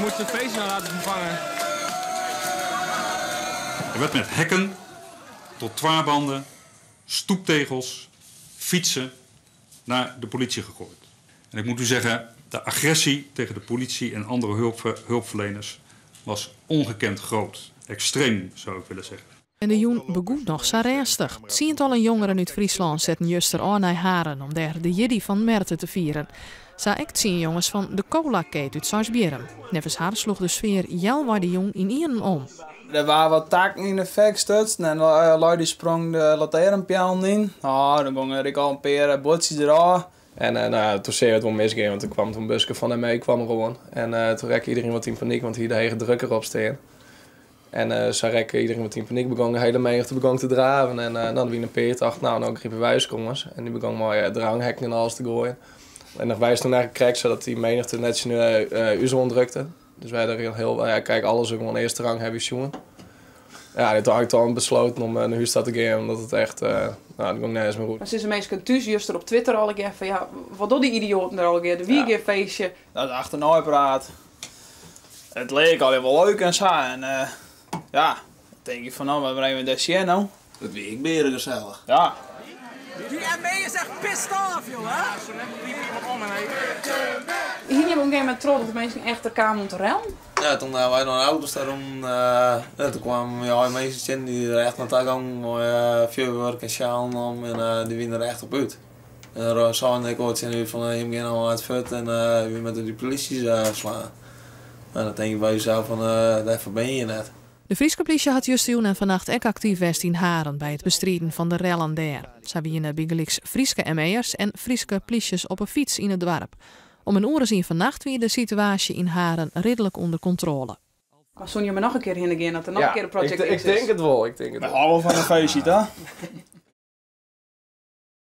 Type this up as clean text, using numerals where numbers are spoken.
moet je het feestje nou laten vervangen. Er werd met hekken, trottoirbanden, stoeptegels, fietsen naar de politie gegooid. En ik moet u zeggen, de agressie tegen de politie en andere hulpverleners was ongekend groot. Extreem, zou ik willen zeggen. En de jong begoed nog zo ernstig. Tientallen jongeren uit Friesland zetten juster aan naar Haren om daar de Jiddi van Merten te vieren. Zo ik 10 jongens van de Cola-keten uit Sarsbierum. Nevens haar sloeg de sfeer jel waar de jong in ieren om. Er waren wat takken in de fik stutsen en Lloyd sprong de lantaarnpijl in. Dan ging ik al een paar botjes eraf. En toen zei het wel misgaan, want toen kwam een busje van hem mee, kwam er gewoon. En toen raakte iedereen wat in paniek, want hier de hele drukker op staan. En zo raakte iedereen wat in paniek, begon de hele menigte te draven. En dan wie een peer dacht, nou griepen wijskomers. En die begon maar dranghekken en alles te gooien. En nog wij toen eigenlijk kreeg, zodat die menigte net uzel ondrukte. Dus wij er heel, kijk, alles ook gewoon eerste rang hebben jongen. Ja, toen had ik dan besloten om naar huis te gaan, omdat het echt, dat ging nergens meer goed. Maar sinds mensen thuis juist er op Twitter al een keer van, ja, wat doen die idioten er al een keer, de wiegeerfeestje. Dat is achterna praat. Het leek al wel leuk en zo. En ja, dan denk ik van, nou, wat brengen we dit hier nou? Dat weet ik beren gezellig. Ja. Die ME is echt pissed off, joh, hè? Zo net liep iemand om en heen. Hier hebben we op een gegeven moment trots dat de mensen echt elkaar moeten rellen. Ja, toen wij naar de auto staan, toen kwamen mensen in die er echt naar het gang met vuurwerk en sjalen om en die winnen er echt op uit. En zo en ik hoorde ze van je begint al uit het fut en wie met de politie slaan. En dan denk je bij jezelf van daar ben je net. De Friese politie had juist en vannacht ook actief geweest in Haren bij het bestrijden van de rellen daar. Ze hebben bigeliks Friese ME'ers en Friese polities op een fiets in het dorp. Om een uur zien vannacht weer de situatie in Haren redelijk onder controle. Maar zullen je me nog een keer heen gaan dat er nog een keer een project is? Ik denk het wel. We houden van een feestje, toch?